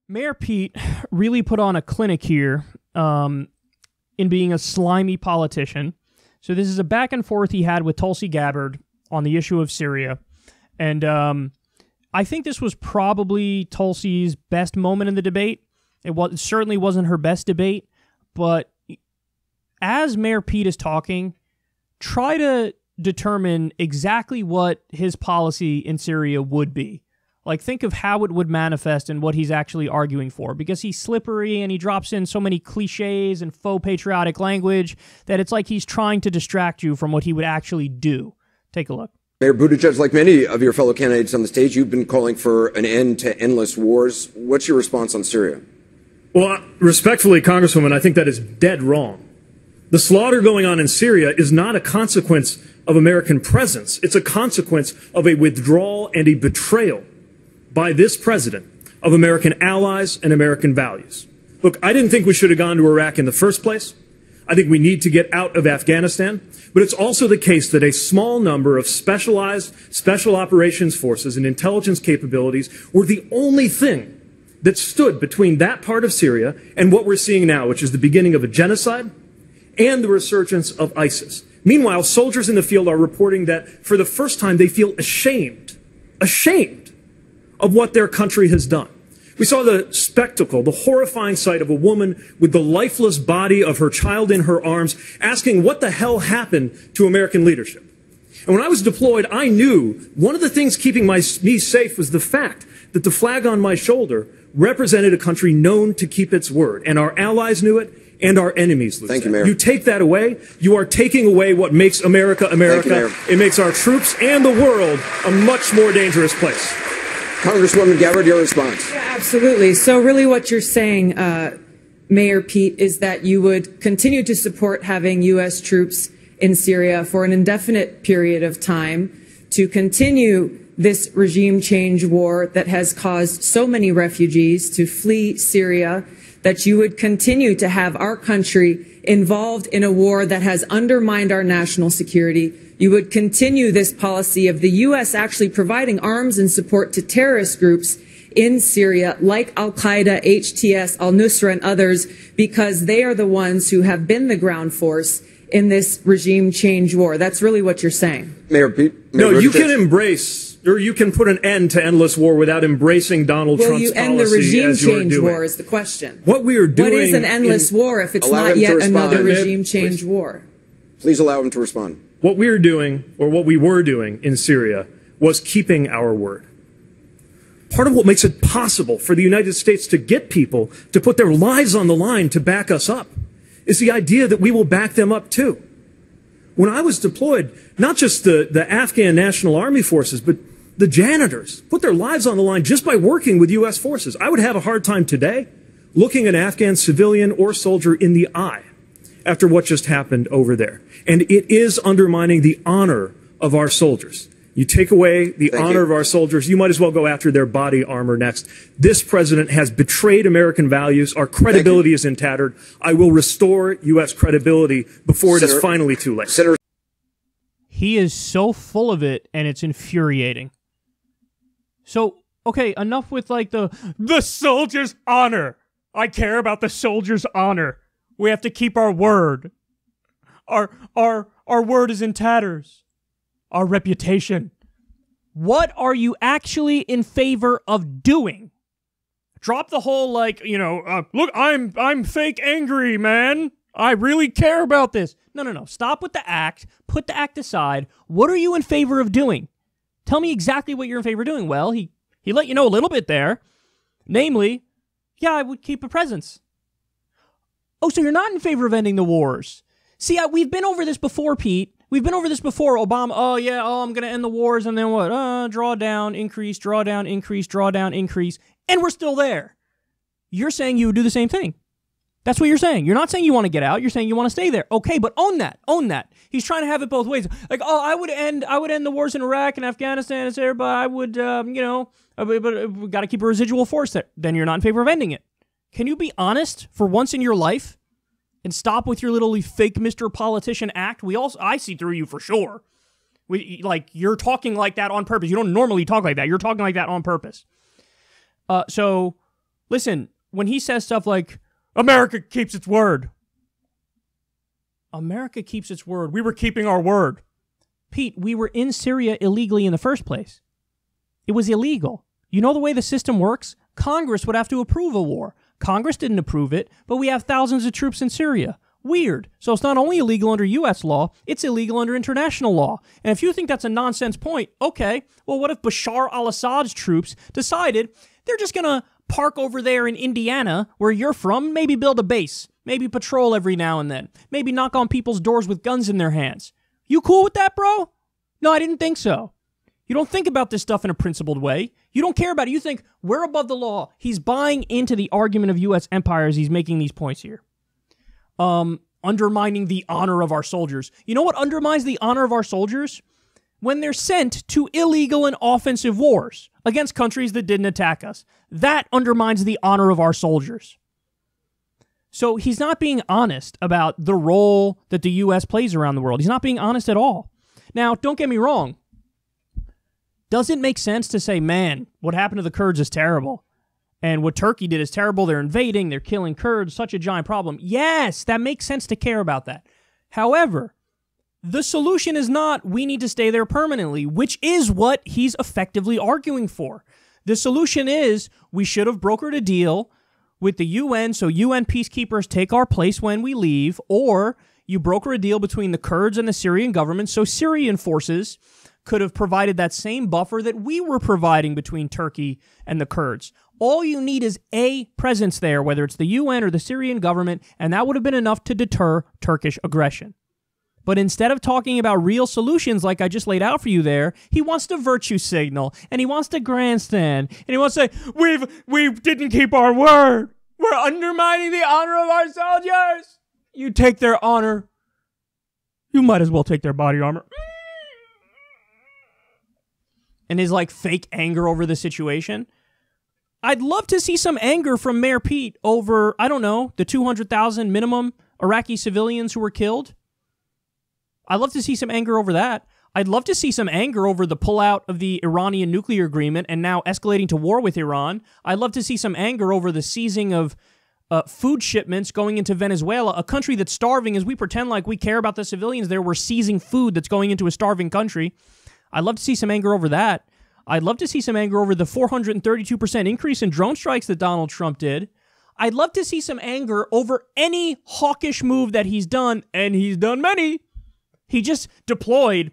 Mayor Pete really put on a clinic here in being a slimy politician. So this is a back and forth he had with Tulsi Gabbard on the issue of Syria. And I think this was probably Tulsi's best moment in the debate. It certainly wasn't her best debate, but as Mayor Pete is talking, try to determine exactly what his policy in Syria would be. Like, think of how it would manifest and what he's actually arguing for, because he's slippery and he drops in so many cliches and faux patriotic language that it's like he's trying to distract you from what he would actually do. Take a look. Mayor Buttigieg, like many of your fellow candidates on the stage, you've been calling for an end to endless wars. What's your response on Syria? Well, respectfully, Congresswoman, I think that is dead wrong. The slaughter going on in Syria is not a consequence of American presence. It's a consequence of a withdrawal and a betrayal by this president of American allies and American values. Look, I didn't think we should have gone to Iraq in the first place. I think we need to get out of Afghanistan. But it's also the case that a small number of specialized special operations forces and intelligence capabilities were the only thing that stood between that part of Syria and what we're seeing now, which is the beginning of a genocide and the resurgence of ISIS. Meanwhile, soldiers in the field are reporting that for the first time they feel ashamed of what their country has done. We saw the spectacle, the horrifying sight of a woman with the lifeless body of her child in her arms asking what the hell happened to American leadership. And when I was deployed, I knew one of the things keeping me safe was the fact that the flag on my shoulder represented a country known to keep its word. And our allies knew it, and our enemies knew it. Thank you, Mayor. You take that away, you are taking away what makes America America. Thank you, it makes our troops and the world a much more dangerous place. Congresswoman Gabbard, your response. Yeah, absolutely. So really what you're saying, Mayor Pete, is that you would continue to support having U.S. troops in Syria for an indefinite period of time to continue this regime change war that has caused so many refugees to flee Syria, that you would continue to have our country involved in a war that has undermined our national security. You would continue this policy of the U.S. actually providing arms and support to terrorist groups in Syria, like Al-Qaeda, HTS, al-Nusra, and others, because they are the ones who have been the ground force in this regime change war. That's really what you're saying. Mayor Pete? No, you can embrace, or you can put an end to endless war without embracing Donald Trump's policy. Will you end the regime change war is the question. What we are doing... What is an endless war if it's not yet another regime change war? Please allow him to respond. What we are doing, or what we were doing in Syria, was keeping our word. Part of what makes it possible for the United States to get people to put their lives on the line to back us up is the idea that we will back them up too. When I was deployed, not just the Afghan National Army forces, but the janitors put their lives on the line just by working with U.S. forces. I would have a hard time today looking an Afghan civilian or soldier in the eye after what just happened over there. And it is undermining the honor of our soldiers. You take away the honor of our soldiers, you might as well go after their body armor next. This president has betrayed American values. Our credibility is in tattered. I will restore U.S. credibility before it is finally too late. He is so full of it, and it's infuriating. So, okay, enough with like the soldier's honor. I care about the soldier's honor. We have to keep our word. Our word is in tatters. Our reputation. What are you actually in favor of doing? Drop the whole look, I'm fake angry, man. I really care about this. No. Stop with the act. Put the act aside. What are you in favor of doing? Tell me exactly what you're in favor of doing. Well, he let you know a little bit there. Namely, yeah, I would keep a presence. Oh, so you're not in favor of ending the wars. See, we've been over this before, Pete. We've been over this before. Obama, I'm going to end the wars, and then what? Draw down, increase, draw down, increase, draw down, increase, and we're still there. You're saying you would do the same thing. That's what you're saying. You're not saying you want to get out. You're saying you want to stay there. Okay, but own that. Own that. He's trying to have it both ways. Like, I would end the wars in Iraq and Afghanistan and Syria, but I would, but we got to keep a residual force there. Then you're not in favor of ending it. Can you be honest for once in your life? And stop with your little fake Mr. Politician act. I see through you for sure. You're talking like that on purpose. You don't normally talk like that. You're talking like that on purpose. So Listen, when he says stuff like, America keeps its word. America keeps its word. We were keeping our word. Pete, we were in Syria illegally in the first place. It was illegal. You know the way the system works? Congress would have to approve a war. Congress didn't approve it, but we have thousands of troops in Syria. Weird. So it's not only illegal under U.S. law, it's illegal under international law. And if you think that's a nonsense point, okay, well, what if Bashar al-Assad's troops decided they're just going to park over there in Indiana, where you're from, maybe build a base, maybe patrol every now and then, maybe knock on people's doors with guns in their hands. You cool with that, bro? No, I didn't think so. You don't think about this stuff in a principled way. You don't care about it. You think we're above the law. He's buying into the argument of U.S. empire as he's making these points here. Undermining the honor of our soldiers. You know what undermines the honor of our soldiers? When they're sent to illegal and offensive wars against countries that didn't attack us. That undermines the honor of our soldiers. So he's not being honest about the role that the U.S. plays around the world. He's not being honest at all. Now, don't get me wrong. Does it make sense to say, man, what happened to the Kurds is terrible? And what Turkey did is terrible. They're invading. They're killing Kurds. Such a giant problem. Yes, that makes sense to care about that. However, the solution is not we need to stay there permanently, which is what he's effectively arguing for. The solution is we should have brokered a deal with the UN so UN peacekeepers take our place when we leave, or you broker a deal between the Kurds and the Syrian government so Syrian forces could have provided that same buffer that we were providing between Turkey and the Kurds. All you need is a presence there, whether it's the UN or the Syrian government, and that would have been enough to deter Turkish aggression. But instead of talking about real solutions like I just laid out for you there, he wants to virtue signal, and he wants to grandstand, and he wants to say, we didn't keep our word. We're undermining the honor of our soldiers. You take their honor. You might as well take their body armor. And his like fake anger over the situation. I'd love to see some anger from Mayor Pete over, I don't know, the 200,000 minimum Iraqi civilians who were killed. I'd love to see some anger over that. I'd love to see some anger over the pullout of the Iranian nuclear agreement and now escalating to war with Iran. I'd love to see some anger over the seizing of food shipments going into Venezuela, a country that's starving. As we pretend like we care about the civilians there, we're seizing food that's going into a starving country. I'd love to see some anger over that. I'd love to see some anger over the 432% increase in drone strikes that Donald Trump did. I'd love to see some anger over any hawkish move that he's done, and he's done many. He just deployed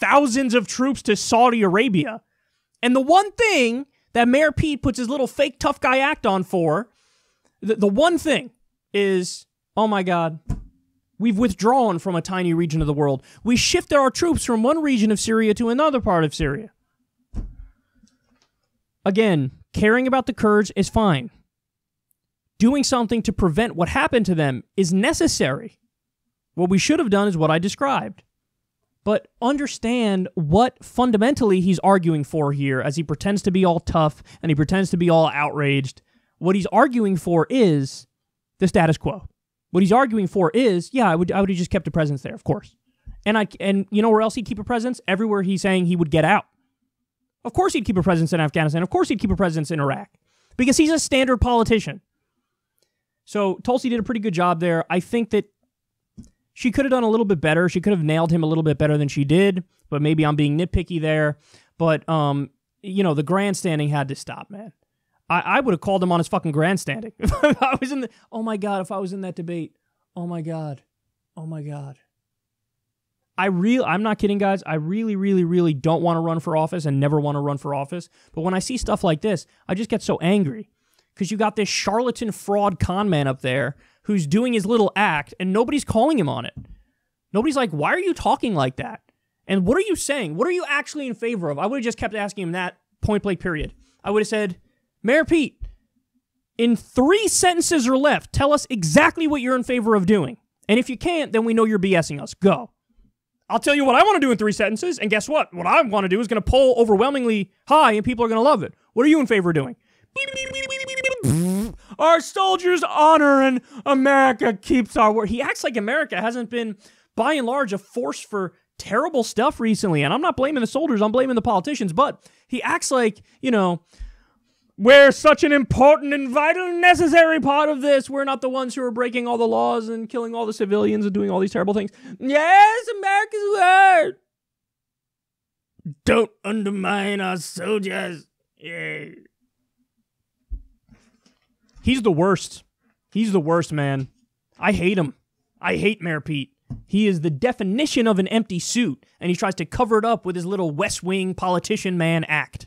thousands of troops to Saudi Arabia. And the one thing that Mayor Pete puts his little fake tough guy act on for, the one thing is, oh my God, we've withdrawn from a tiny region of the world. We shifted our troops from one region of Syria to another part of Syria. Again, caring about the Kurds is fine. Doing something to prevent what happened to them is necessary. What we should have done is what I described. But understand what fundamentally he's arguing for here as he pretends to be all tough and he pretends to be all outraged. What he's arguing for is the status quo. What he's arguing for is, yeah, I would have just kept a presence there, of course. And you know where else he'd keep a presence? Everywhere he's saying he would get out. Of course he'd keep a presence in Afghanistan. Of course he'd keep a presence in Iraq. Because he's a standard politician. So Tulsi did a pretty good job there. I think that she could have done a little bit better. She could have nailed him a little bit better than she did. But maybe I'm being nitpicky there. But, you know, the grandstanding had to stop, man. I would have called him on his fucking grandstanding. If I was in the, oh my God, if I was in that debate. Oh my God. Oh my God. I'm not kidding, guys. I really, really, really don't want to run for office and never want to run for office. But when I see stuff like this, I just get so angry. Because you got this charlatan fraud con man up there who's doing his little act and nobody's calling him on it. Nobody's like, why are you talking like that? And what are you saying? What are you actually in favor of? I would have just kept asking him that point blank period. I would have said, Mayor Pete, in 3 sentences or less, tell us exactly what you're in favor of doing. And if you can't, then we know you're BSing us. Go. I'll tell you what I want to do in 3 sentences, and guess what? What I want to do is going to poll overwhelmingly high, and people are going to love it. What are you in favor of doing? Our soldiers honor and America keeps our word. He acts like America hasn't been, by and large, a force for terrible stuff recently. And I'm not blaming the soldiers, I'm blaming the politicians. But he acts like, you know, We're such an important and vital and necessary part of this. We're not the ones who are breaking all the laws and killing all the civilians and doing all these terrible things. Yes, America's word. Don't undermine our soldiers. Yeah. He's the worst. He's the worst, man. I hate him. I hate Mayor Pete. He is the definition of an empty suit, and he tries to cover it up with his little West Wing politician man act.